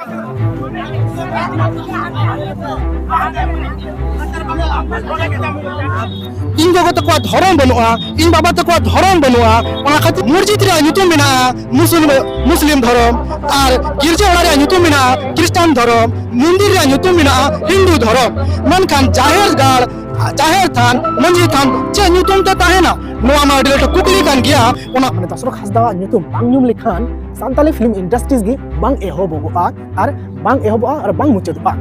इन गोगो तको धरम बनुआ इन बाबा तको धरम बनुआ ओना खातिर मस्जिद रे nyutum मेना मुस्लिम धर्म और गिरजा ओड़ा रे nyutum मेना क्रिश्चियन धर्म मंदिर रे nyutum मेना हिंदू धर्म मनखान जाहेर थान मंजी थान चे nyutum ते ताहेना नोआ मा डिलेट कुकली कान गिया ओना माने दसरो खासदा nyutum bang nyum लेखान सान्ताली फिल्म इंडस्ट्रीज गी bang एहोबोगआ और bang एहोबआ और bang मुचदआ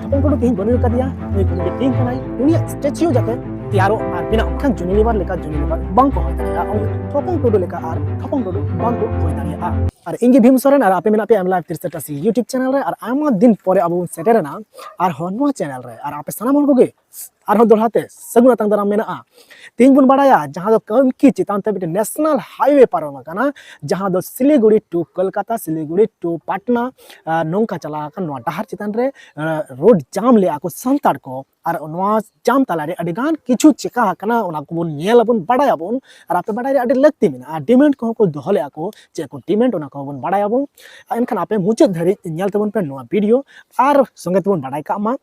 उनको तीन बनु कदिया एक मीटिंग कनाई उनी स्टैच्यू जाते तियारो आर बिना खान जुनिलिवर लेका जुनिलिवर bang को होय दारिया और थोपंग टोडो लेका आर थोपंग टोडो bang को होय दारिया और इंगे भीम सोरेन और आपे मेना पे एम लाइव 63 यूट्यूब चैनल रे और आमा दिन परे अब सेटेरना और होनवा चैनल रे और आपे सनाम हन कोगे और हो दोलहाते सगुना तंग दराम मेना तीन बुन बाड़ाया जहां दो कमकी चितान ते बिटे नेशनल हाईवे पारोना काना जहां दो सिलीगुड़ी टू कोलकाता सिलीगुड़ी टू पटना नोंका चला का नो डहार चितान रे रोड जाम ले आको संतार को और नवा जाम तला रे अडिगान किछु चिका कना ओना को बुन नेल बुन बाड़ाया बुन और आपे बाड़ाय रे अडि लगती मेना डिमांड को दोहले आको जे को डिमांड ओना को बुन बाड़ाया बुन एनखान आपे मुचे धरि नेल तबन पे नवा वीडियो और संगे तबन बाड़ाय का मा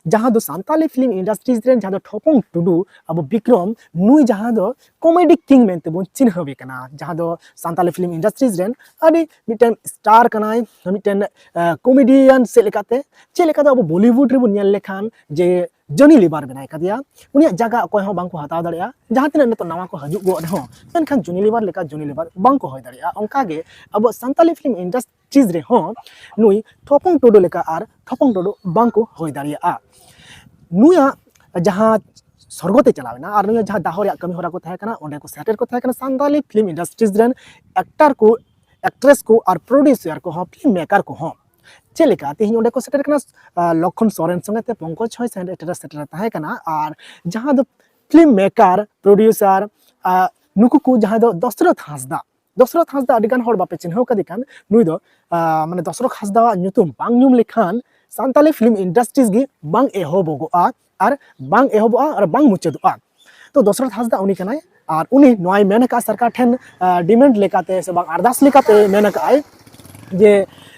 जहां दो सान्ताली फिल्म इंडस्ट्रीज रे जहां दो ठोपंग टुडू अब विक्रम नुई जहां दो कॉमेडी किंग मेनते बुन चिन्हबे कना जहां दो सान्ताली फिल्म इंडस्ट्रीज रेन अडी मिटेन स्टार कनाय मिटेन कॉमेडियन से लेकाते अब बॉलीवुड रे बुन नेल लेखान जे जनी लिबार बनाय कदिया उनिया जगह अकोय हो बांको हताव दाड़िया जहां तिना नतो नवा को हजु गो हो मेनखान जनी लिबार लेका जनी लिबार बांको होय दाड़िया ओंका गे अब सान्ताली फिल्म इंडस्ट्रीज रे हो नुई थोपंग टोडो लेका आर थोपंग टोडो बांको होय दाड़िया नुया जहां स्वर्गते चलावेना और नुया जहां दाहोरिया कमी होरा को थाय कना ओंडे को सेटर को थाय कना सान्ताली फिल्म इंडस्ट्रीज रेन एक्टर को एक्ट्रेस को और प्रोड्यूसर को हो फिल्म मेकर को हो चेलेका तेहिं ओंडे को सेटर कना लखन सोरेन संगते पंकज होय सेटर थाय कना और जहां दो फिल्म मेकर प्रोड्यूसर नुकु को जहां दो दशरथ हांसदा अडिगान होड़ बापे चिन्हव कदिकान नुई दो माने Dashrath Hansda nyutum bang nyum लेखान सान्ताली फिल्म इंडस्ट्रीज गी bang एहोबोगआ और bang एहोबआ और bang मुचदआ तो दशरथ हांसदा उनी कनाय और उनी नोय मेनका सरकार ठेन डिमांड लेकाते से बांग अरदास लेकाते मेनका आय जे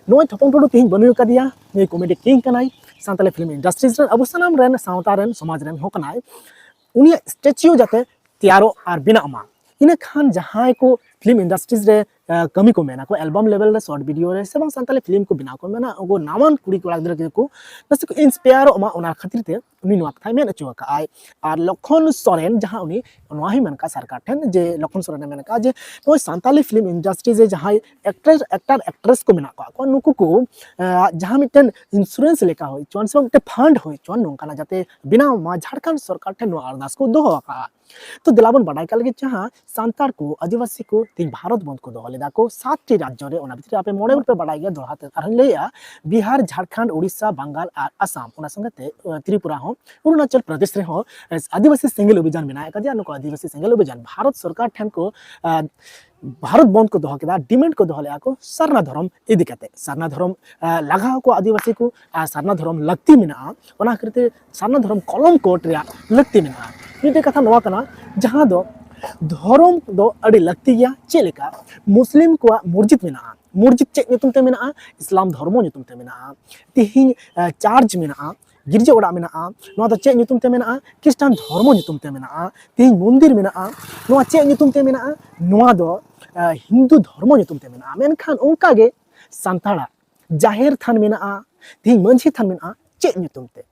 नोय थोपंग टोडो तिहिं बनु कदिया नै कॉमेडी किंग कनाय सान्ताली फिल्म इंडस्ट्रीज रे अबो सनाम रेन सावता रेन समाज रेन हो कनाय उनी स्टैच्यू जाते तियारो और बिना मा इने खान जहां को फिल्म इंडस्ट्रीज रे कमी को मेना को एल्बम लेवल रे शॉर्ट वीडियो रे से सान्ताली फिल्म को बिना को मेना ओगो नामान कुड़ी कोड़ा गिदरा को नसे को इंस्पायर मा ओना खातिर ते उनी नोआ थाय मेन अचुआ का आय और लखन सोरेन जहां उनी नोआ ही मेनका सरकार ठेन जे लखन सोरेन मेनका जे तो सान्ताली फिल्म इंडस्ट्रीज रे जहां एक्टर एक्ट्रेस को मेना को नुकु को जहां मिटन इंश्योरेंस लेका होय चोन से मिटे फंड होय चोन नोंका ना जाते बिना मा झारखंड सरकार ठेन नो अरदास को दोहो का तो दिलाबन बाडाय का लगे जहां सांतार को आदिवासी को तीन भारत बंद को दोहले दाको 7टी राज्य रे ओना भितर आपे मोडे पे बाडाय गया दोहाते आर लेया बिहार झारखंड ओडिशा बंगाल और असम ओना संगते त्रिपुरा हो अरुणाचल प्रदेश रे हो आदिवासी सिंगल अभियान बनाया का नको आदिवासी सिंगल अभियान भारत सरकार ठेन को भारत बंद को दोह केदा डिमांड को दोहले आको सरना धर्म इदी कते सरना धर्म लगा को आदिवासी को सरना धर्म लगती मेना ओना करते सरना धर्म कलम कोट रे लगती मेना मिटे कथा नवा कना जहां दो धर्म दो अड़ी लगती गया चेलेका मुस्लिम को मस्जिद मेना मस्जिद चे नितुम ते मेना इस्लाम धर्म नितुम ते मेना तिहिं चार्ज मेना गिरजा ओड़ा मेना नोआ दो चे नितुम ते मेना क्रिश्चियन धर्म नितुम ते मेना तिहिं मंदिर मेना नोआ चे नितुम ते मेना नोआ दो हिंदू धर्म नितुम ते मेना मेनखान ओंका गे सांताड़ा जाहेर थान मेना तिहिं मंझी थान मेना चे नितुम ते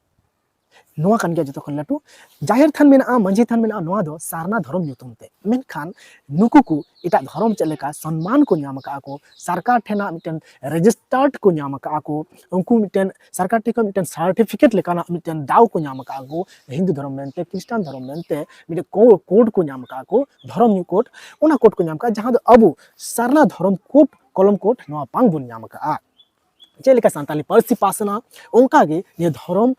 नोआ कान गया जतो खन लटू जाहिर थान मेना मंझी थान मेना नोआ दो सारना धर्म नितुमते मेनखान नुकु को इटा धर्म चलेका सम्मान को न्याम का को सरकार ठेना मिटन रजिस्टर्ड को न्याम का को उनको मिटन सरकार टेको मिटन सर्टिफिकेट लेकाना मिटन दाव को न्याम का को हिंदू धर्म मेनते क्रिश्चियन धर्म मेनते मिटे कोड को न्याम का को धर्म न्यू कोड ओना कोड को न्याम का जहां दो अबु सरना धर्म कोड कलम कोड नोआ पांग बुन न्याम का चेलेका सान्ताली पार्सी पासना ओंका गे ये धर्म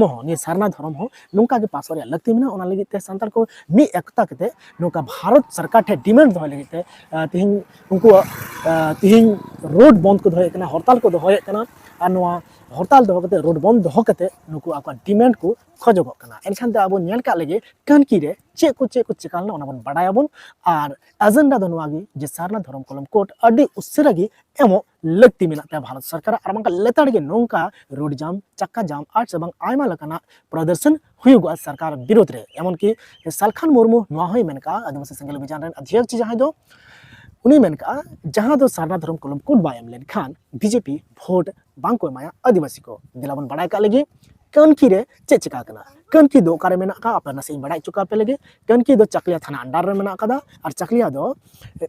हो ये सरना धर्म हो नोंका गे पास रे लगती मेना ओना लगी ते सान्ताल को मी एकता कते नोका भारत सरकार ठे डिमांड दोय लगी ते तिहिं उनको तिहिं रोड बंद को दोय कना हड़ताल को दोय कना हड़ताल दो रोड बंद दो नुकु आपका डिमांड को खोजोग एनखान अब लगे कानकी रे चे को चिकालना बन बाडायाबन और एजेंडा दो जे सारना धर्म कलम कोर्ट अड़ी उस्सरा गी एमो लगती मेना भारत सरकार और मंका लेताड़ के नौका रोड जाम चक्का जाम आर से आयमा लकाना प्रदर्शन हुआ सरकार विरोध रे एमन की सालखान मुर्मू नोई मेनका आदिवासी सेंगेल अभियान रेन अध्यक्ष जहां दो उनी मेनका जहां दो सारना धर्म कलम कोर्ट बायम लेन खान बीजेपी वोट बांग को एमाया आदिवासी को दिलावन बड़ाई का लगी कनकी रे चे चिका कना कनकी दो कारे मेना का अपना से बड़ाई चुका पे लगे कनकी दो चकलिया थाना अंडर रे मेना कदा और चकलिया दो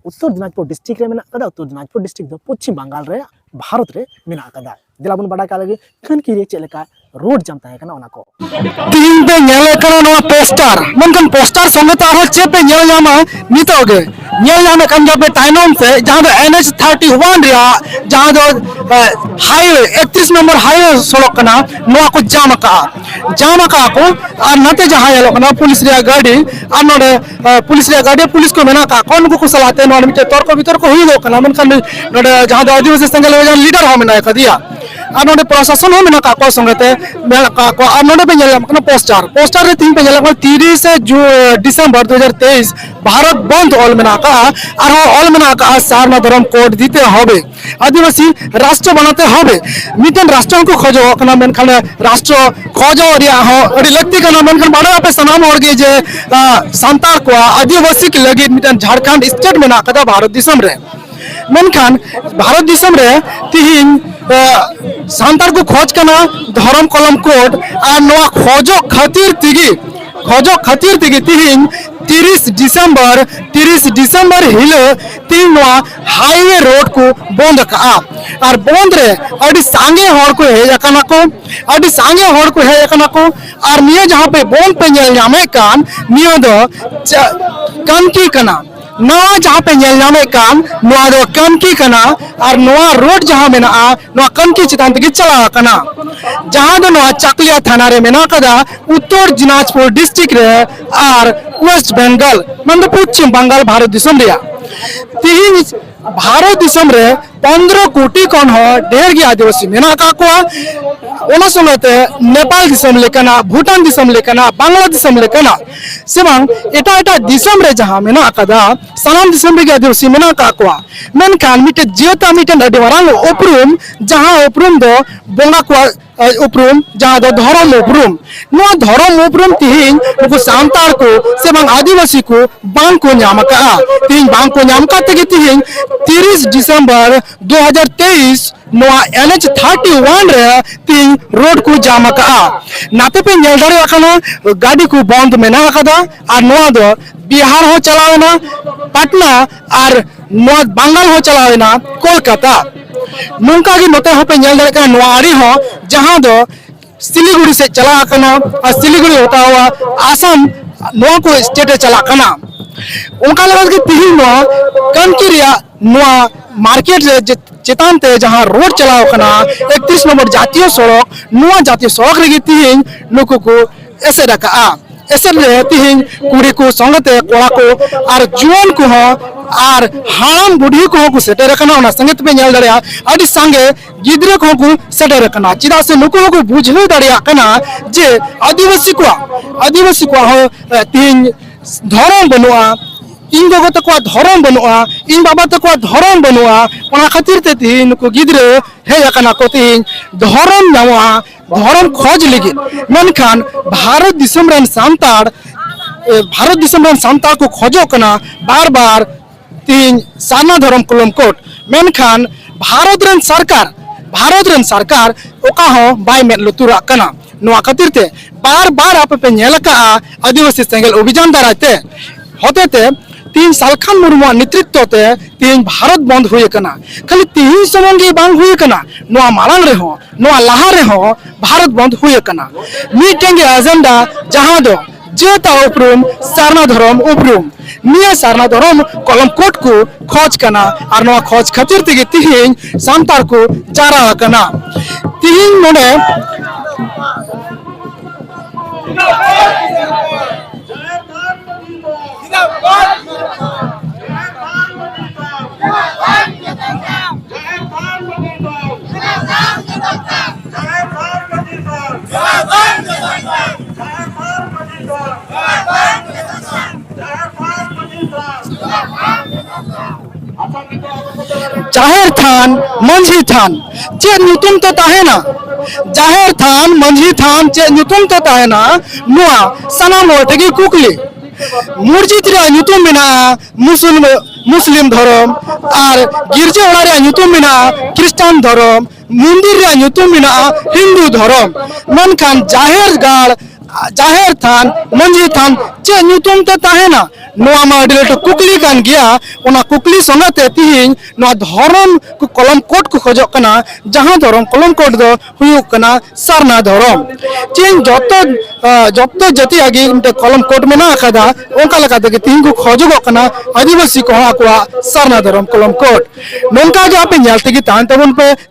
उत्तर दिनाजपुर डिस्ट्रिक्ट रे मेना कदा उत्तर दिनाजपुर डिस्ट्रिक्ट दो पश्चिम बंगाल रे भारत रे मेना कदा दिलावन बड़ाई का लगे कनकी रे चेलेका रोड जाम ताहे कना को तीन पे नेले कना नो पोस्टर मनकन पोस्टर संगत आरो चे पे नेल नामा नितोगे नेल नामा कन जब टाइनोम से जहां NH 31 रिया जहां दो हाईवे 31 नंबर हाईवे सड़क कना नो को जाम का को और नते जहां येलो कना पुलिस रिया गाड़ी और नोडे पुलिस रिया गाड़ी पुलिस को मेना का कोन को सलाते नो मिटे तर्क वितर्क हुई दो कना मनकन नोडे जहां दो आदिवासी संगल लीडर हो मेना कदिया और नोडे प्रशासन हो मेना का को संगते मेला का को और नोडे पे नेल कना पोस्टर रे तीन पे नेल 30 दिसंबर 2023 भारत बंद ऑल मेना का और ऑल मेना का सारना धर्म कोड दीते होबे आदिवासी राष्ट्र बनाते होबे मिटन राष्ट्र को खोजो कना मेन खाने राष्ट्र खोजो रिया हो अडी लगती कना मेन खान बाड़ा पे सनाम और गे जे सांतार को आदिवासी के लगे मिटन झारखंड स्टेट मेना कदा भारत दिसम रे मेनखान भारत दिसम रे तिहिन सांतार को खोज कना धर्म कलम कोड और नवा खोजो खातिर तिगी तिहिन 30 दिसंबर हिलो तीन हाईवे रोड को बंद का और बंद रे अड़ी सांगे हर को हे कना को अड़ी सांगे हर को हे कना को और निये जहां पे बंद पे नेल जामे कान नियो दो कनकी कना नवा जहां पे नेल जामे कान नवा दो कनकी कना और नवा रोड जहां मेना नवा कनकी चितान तक चला कना जहां दो नवा चकलिया थाना रे मेना कदा उत्तर दिनाजपुर डिस्ट्रिक्ट रे और वेस्ट बंगाल मतलब पश्चिम बंगाल भारत दिसम रिया तीन भारत दिसम रे 15 कोटी कौन हो ढेर गी आदिवासी मेना का को ओना संगते नेपाल दिसम लेकना भूटान दिसम लेकना बांग्ला दिसम लेकना सेबांग एटा दिसम रे जहां मेना कदा सनाम दिसम रे आदिवासी मेना का को मेन खान मिटे जियोता मिटे अडी मारांग उपरुम जहां उपरुम दो बोंगा को उपरुम जहां दो धर्म उपरुम नो धर्म उपरुम तिहिन नुको सांतार को सेबांग आदिवासी को बांग को न्यामका तिहिन बांग को न्यामका तगे तिहिन 30 दिसंबर 2023 नोआ NH 31 रे तीन रोड को जाम का नाते पे नेल दारे अकना गाड़ी को बंद मेना कदा और नोआ दो बिहार हो चलावेना पटना और नोआ बंगाल हो चलावेना कोलकाता नौका की नोते हो पे नेल दारे का नोआरी हो जहां दो सिलीगुड़ी से चला कना और सिलीगुड़ी होता हुआ आसाम नोआ को स्टेट चला कना उनका लगा कि तीन नोआ कनकी रिया नोआ मार्केट रे चेतान ते जहां रोड चलाओ कना 31 नंबर जातीय सड़क नोआ जातीय सड़क रे तीन नुको को ऐसे रखा ऐसे रे तीन कुड़ी को संगते कोड़ा को और जुआन को हो और हाराम बुढ़ी को सेटर रखना ओना संगत पे नेल दरिया अडी संगे गिद्रे को सेटर रखना चिदा से नुको को बुझले दरिया कना जे आदिवासी को हो तीन धर्म बनुआ इन बाबा तक धर्म बनुआ इन बाबा तक धर्म बनुआ ओना खातिर ते तीन को गिद्रे हे कना को तीन धर्म नवा धर्म खोज लगी मेनखान भारत दिसम रेन सांतार को खोजो कना बार तीन साना धर्म कलम कोट मेनखान भारत रेन सरकार ओका हो बाय में लुतुरा कना नवा खातिर ते बार आप पे नेल का आदिवासी सेंगल अभियान दाराते होते ते तीन सालखान मुर्मू नेतृत्व ते तीन भारत बंद हुए कना खाली तीन समंगे बांग हुए कना नवा मालांग रे हो नवा लाहा रे हो भारत बंद हुए कना मीटिंग एजेंडा जहां दो जेता उपरुम सारना धर्म उपरुम निया सारना धर्म कलम कोट को खोज कना और नवा खोज खातिर ते तीन सांतार को जारा कना तीन मोने जाहेर थान मंझी थान चे नुतुम तो ताहेना जाहेर थान मंझी थान चे नुतुम तो ताहेना नुआ सनाम होटगी कुकली मस्जिद रे नुतुम मेना मुस्लिम धर्म और गिरजा ओड़ा रे नुतुम मेना ख्रिस्टान धर्म मंदिर रे नुतुम मेना हिंदू धर्म मनखान जाहेर थान मंझी थान चे नुतुम तो ताहेना नोआ मा अडी लटु कुकली कान गया ओना कुकली संगते तिहिन नोआ धर्म को कलम कोड को खोजो कना जहां धर्म कलम कोड दो हुयुक कना सारना धर्म चेन जत्तो जति आगे मिटे कलम कोड में ना आखादा ओंका लगा दे तिहिन को खोजो कना आदिवासी को आकुआ सारना धर्म कलम कोड नोंका जो आपे ᱧᱮᱞ ᱛᱮᱜᱮ ᱛᱟᱦᱮᱱ ᱛᱟᱵᱚᱱ ᱯᱮ